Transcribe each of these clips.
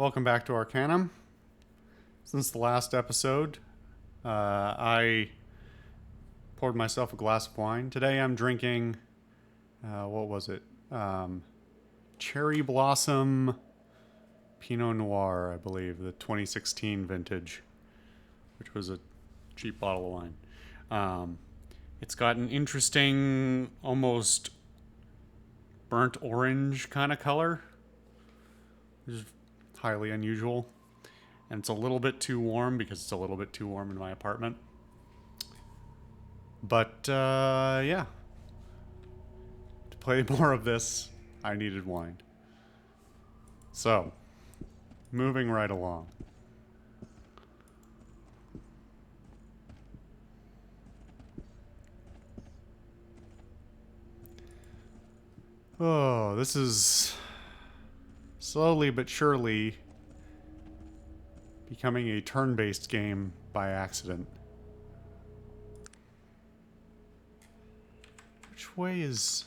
Welcome back to Arcanum. Since the last episode, I poured myself a glass of wine. Today I'm drinking, what was it? Cherry Blossom Pinot Noir, I believe, the 2016 vintage, which was a cheap bottle of wine. It's got an interesting, almost burnt orange kind of color, which is highly unusual. And it's a little bit too warm because it's a little bit too warm in my apartment. But, yeah. To play more of this, I needed wine. So, moving right along. Oh, this is slowly but surely becoming a turn-based game by accident. Which way is...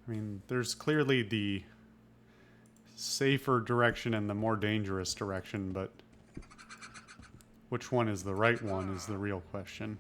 I mean, there's clearly the safer direction and the more dangerous direction, but which one is the right one is the real question.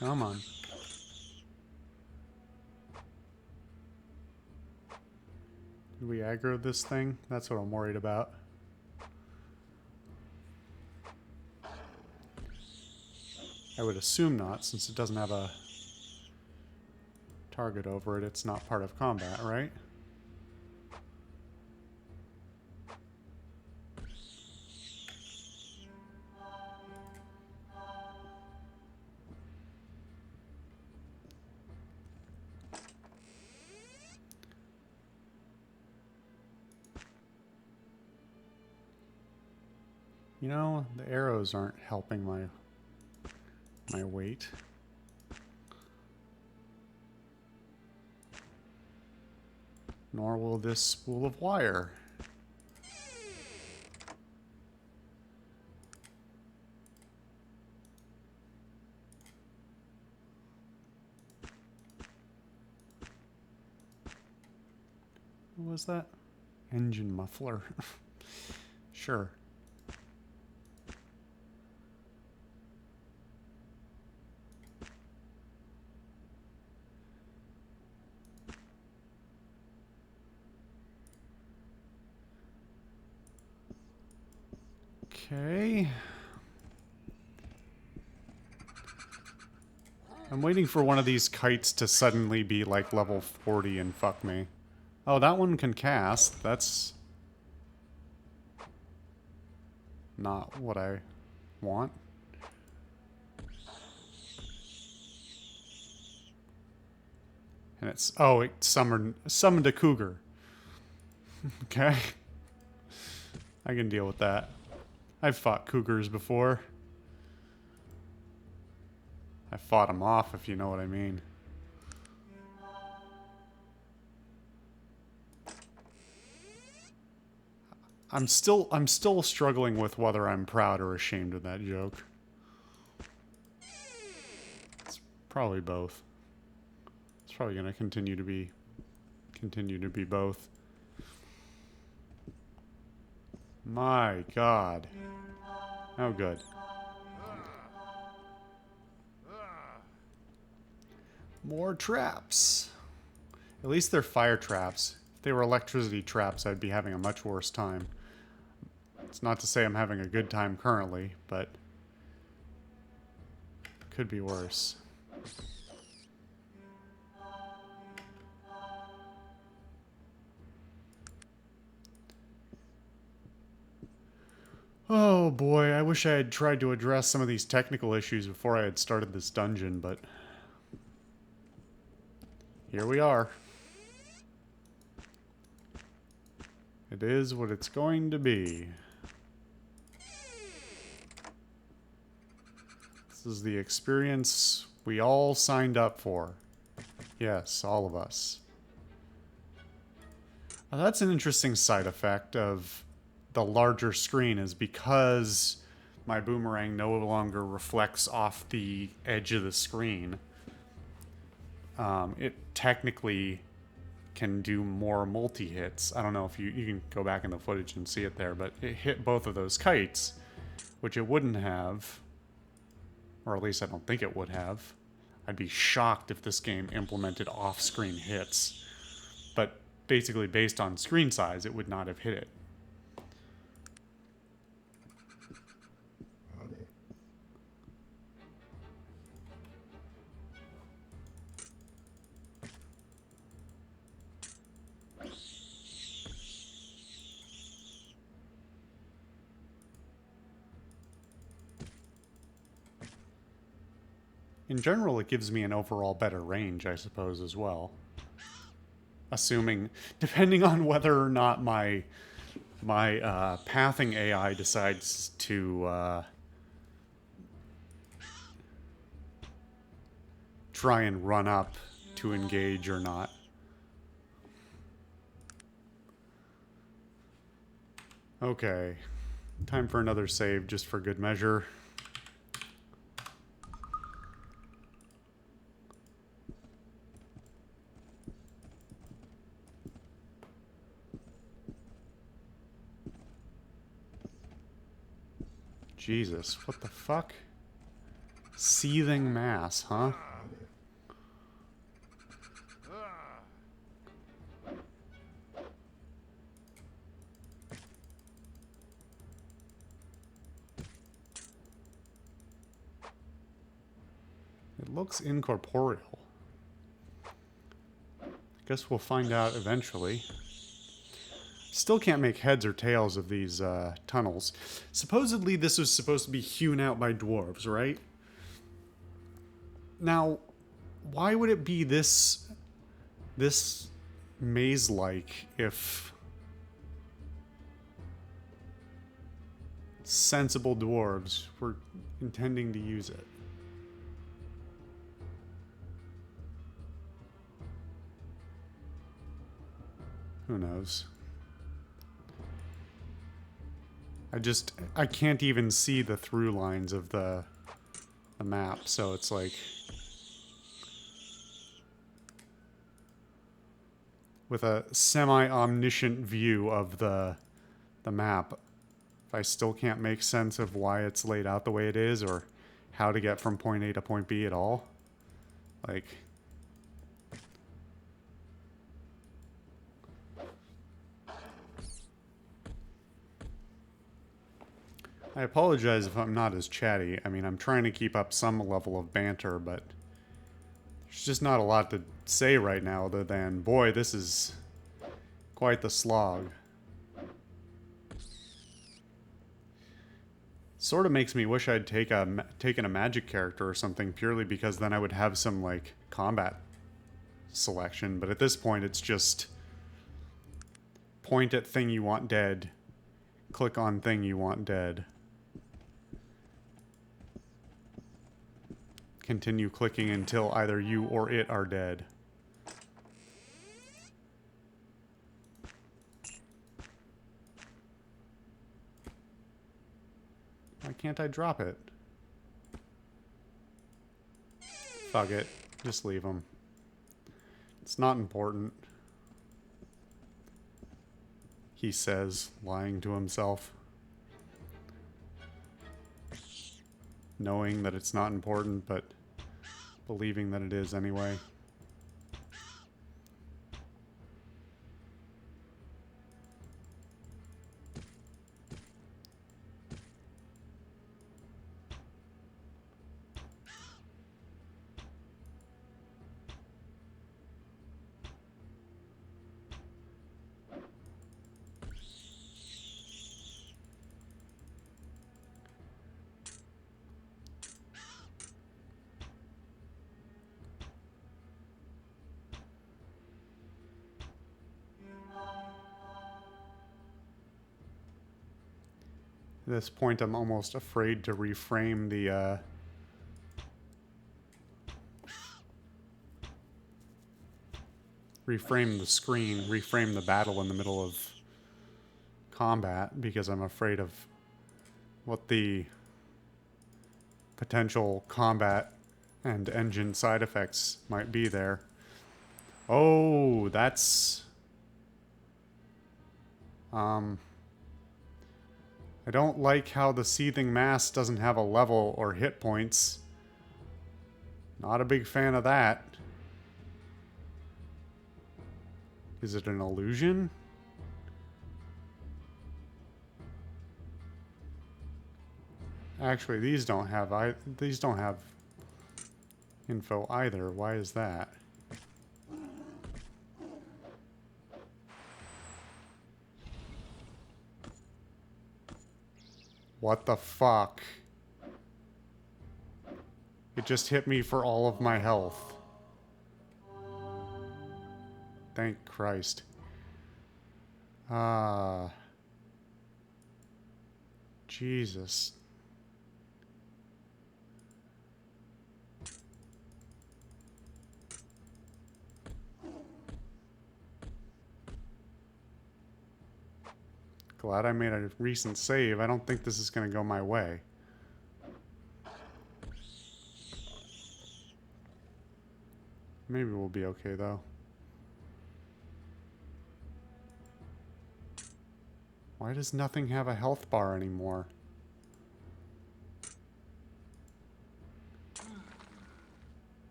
Come on. Do we aggro this thing? That's what I'm worried about. I would assume not, since it doesn't have a target over it. It's not part of combat, right? You know, the arrows aren't helping my weight. Nor will this spool of wire. What was that? Engine muffler. Sure. Okay. I'm waiting for one of these kites to suddenly be like level 40 and fuck me. Oh, that one can cast. That's not what I want. And it's... oh, it summoned a cougar. Okay. I can deal with that. I've fought cougars before. I fought them off, if you know what I mean. I'm still struggling with whether I'm proud or ashamed of that joke. It's probably both. It's probably gonna continue to be both. My God. Oh, good. More traps. At least they're fire traps. If they were electricity traps, I'd be having a much worse time. It's not to say I'm having a good time currently, but it could be worse. Oh boy, I wish I had tried to address some of these technical issues before I had started this dungeon, but here we are. It is what it's going to be. This is the experience we all signed up for. Yes, all of us. That's an interesting side effect of the larger screen, is because my boomerang no longer reflects off the edge of the screen. It technically can do more multi-hits. I don't know if you can go back in the footage and see it there, but it hit both of those kites, which it wouldn't have, or at least I don't think it would have. I'd be shocked if this game implemented off-screen hits, but basically based on screen size, it would not have hit it. In general, it gives me an overall better range, I suppose, as well. Assuming, depending on whether or not my pathing AI decides to try and run up to engage or not. Okay, time for another save, just for good measure. Jesus, what the fuck? Seething mass, huh? It looks incorporeal. Guess we'll find out eventually. Still can't make heads or tails of these tunnels. Supposedly this was supposed to be hewn out by dwarves, right? Now, why would it be this maze-like if sensible dwarves were intending to use it? Who knows? I can't even see the through lines of the map, so it's like, with a semi-omniscient view of the map, if I still can't make sense of why it's laid out the way it is, or how to get from point A to point B at all, like, I apologize if I'm not as chatty. I mean, I'm trying to keep up some level of banter, but there's just not a lot to say right now other than, boy, this is quite the slog. Sort of makes me wish I'd taken a magic character or something, purely because then I would have some, like, combat selection. But at this point, it's just point at thing you want dead, click on thing you want dead. Continue clicking until either you or it are dead. Why can't I drop it? Fuck it. Just leave them. It's not important. He says, lying to himself. Knowing that it's not important, but believing that it is anyway. At this point, I'm almost afraid to reframe the reframe the screen, reframe the battle in the middle of combat because I'm afraid of what the potential combat and engine side effects might be there. Oh, that's... I don't like how the seething mass doesn't have a level or hit points. Not a big fan of that. Is it an illusion? Actually, these don't have info either. Why is that? What the fuck? It just hit me for all of my health. Thank Christ. Jesus. Glad I made a recent save. I don't think this is going to go my way. Maybe we'll be okay, though. Why does nothing have a health bar anymore?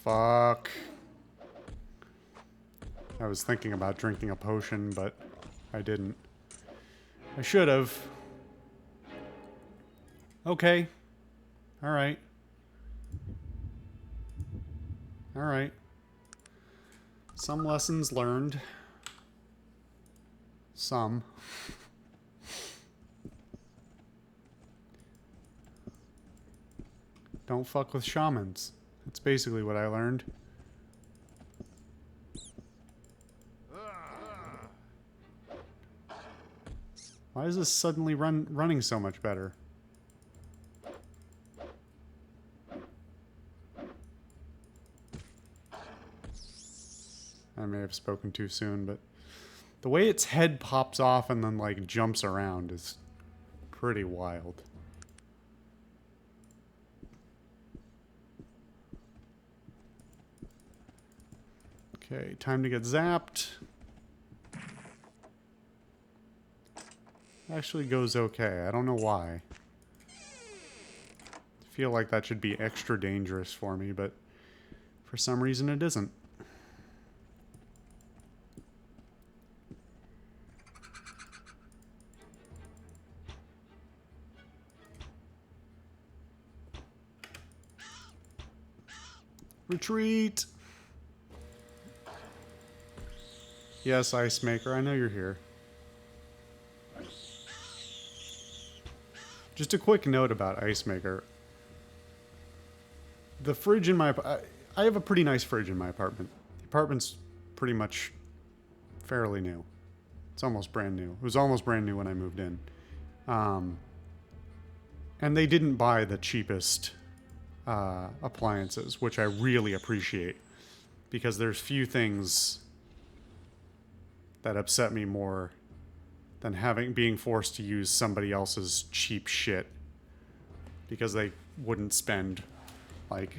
Fuck. I was thinking about drinking a potion, but I didn't. I should have. Okay. Alright. Alright. Some lessons learned. Some. Don't fuck with shamans. That's basically what I learned. Why is this suddenly running so much better? I may have spoken too soon, but the way its head pops off and then like jumps around is pretty wild. Okay, time to get zapped. Actually goes okay. I don't know why. I feel like that should be extra dangerous for me, but for some reason it isn't. Retreat! Yes, Ice Maker, I know you're here. Just a quick note about Ice Maker. The fridge in my... I have a pretty nice fridge in my apartment. The apartment's pretty much fairly new. It's almost brand new. It was almost brand new when I moved in. And they didn't buy the cheapest appliances, which I really appreciate. Because there's few things that upset me more than being forced to use somebody else's cheap shit because they wouldn't spend like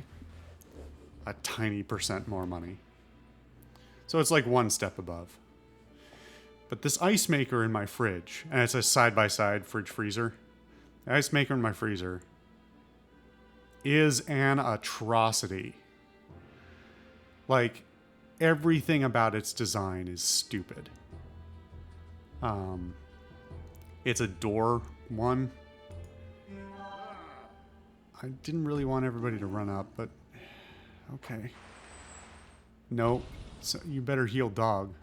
a tiny % more money. So it's like one step above. But this ice maker in my fridge, and it's a side-by-side fridge freezer. The ice maker in my freezer is an atrocity. Like, everything about its design is stupid. It's a door one. I didn't really want everybody to run up, but okay. No, so you better heal dog.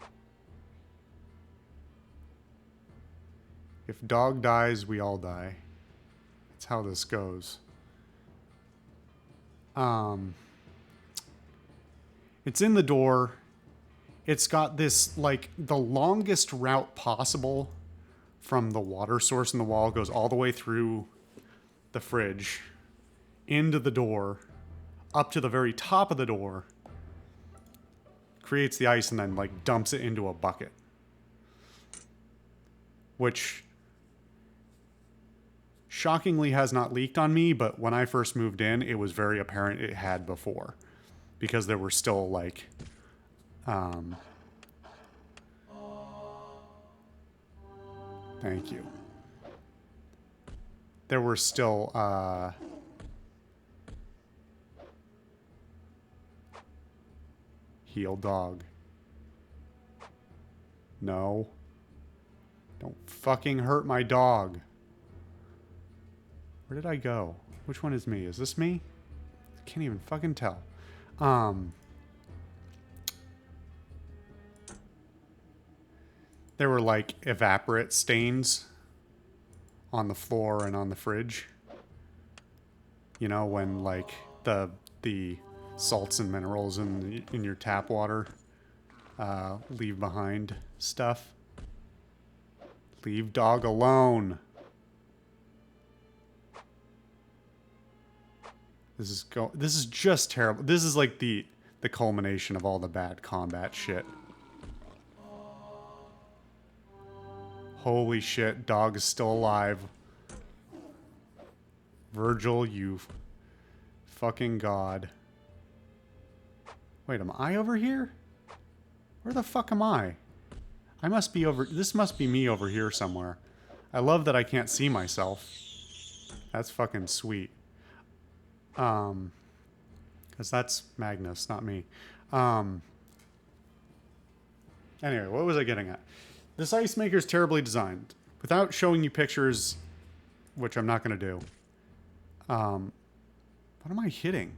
If dog dies, we all die. That's how this goes. It's in the door. It's got this, like, the longest route possible from the water source in the wall goes all the way through the fridge, into the door, up to the very top of the door, creates the ice and then like dumps it into a bucket. Which shockingly has not leaked on me, but when I first moved in, it was very apparent it had before. Because there were still like thank you. There were still heal dog. No. Don't fucking hurt my dog. Where did I go? Which one is me? Is this me? I can't even fucking tell. There were like evaporate stains on the floor and on the fridge. You know, when like the salts and minerals in your tap water leave behind stuff. Leave dog alone. This is just terrible. This is like the culmination of all the bad combat shit. Holy shit, dog is still alive. Virgil, you fucking god. Wait, am I over here? Where the fuck am I? I must be over... This must be me over here somewhere. I love that I can't see myself. That's fucking sweet. Because that's Magnus, not me. Anyway, what was I getting at? This ice maker is terribly designed. Without showing you pictures, which I'm not going to do. What am I hitting?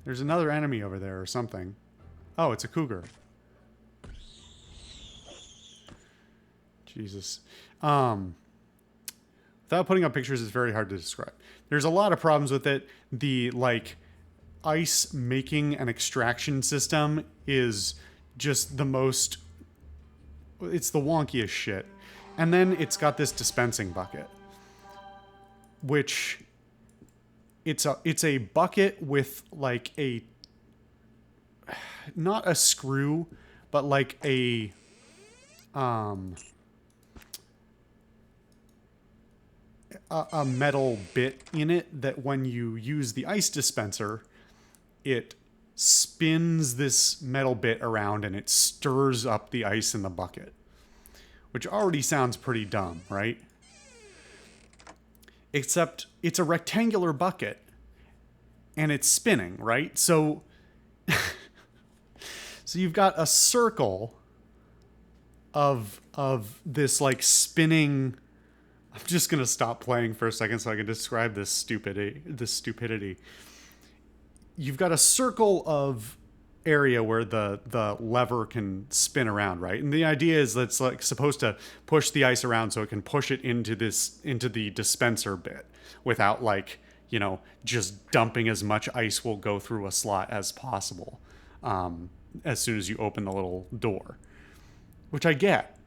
There's another enemy over there or something. Oh, it's a cougar. Jesus. Without putting up pictures, it's very hard to describe. There's a lot of problems with it. The, like, ice making and extraction system is just the most... It's the wonkiest shit. And then it's got this dispensing bucket. Which... It's a bucket with, like, a... Not a screw, but, like, a metal bit in it that when you use the ice dispenser, it spins this metal bit around and it stirs up the ice in the bucket. Which already sounds pretty dumb, right? Except it's a rectangular bucket and it's spinning, right? So, so you've got a circle of this like spinning... I'm just going to stop playing for a second so I can describe this stupidity. You've got a circle of area where the lever can spin around, right? And the idea is that it's like supposed to push the ice around so it can push it into the dispenser bit without, like, you know, just dumping as much ice will go through a slot as possible as soon as you open the little door, which I get.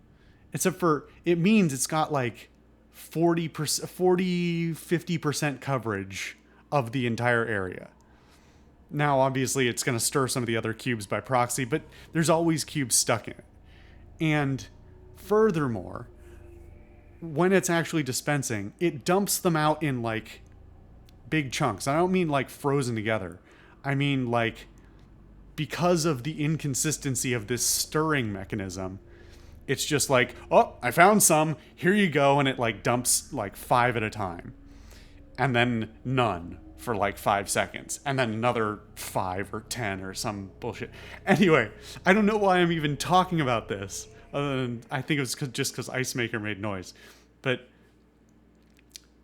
Except for it means it's got like 50% coverage of the entire area. Now, obviously, it's going to stir some of the other cubes by proxy, but there's always cubes stuck in it. And furthermore, when it's actually dispensing, it dumps them out in, like, big chunks. I don't mean, like, frozen together. I mean, like, because of the inconsistency of this stirring mechanism, it's just like, oh, I found some, here you go, and it, like, dumps, like, 5 at a time. And then none for like 5 seconds, and then another 5 or 10 or some bullshit. Anyway, I don't know why I'm even talking about this, other than I think it was just because Ice Maker made noise. But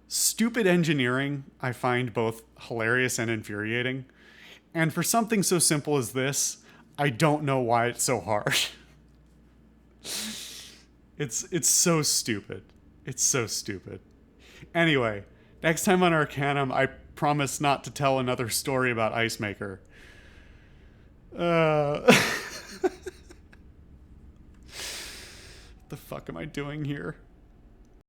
stupid engineering I find both hilarious and infuriating. And for something so simple as this, I don't know why it's so hard. It's so stupid. It's so stupid. Anyway, next time on Arcanum, I promise not to tell another story about Ice Maker. What the fuck am I doing here?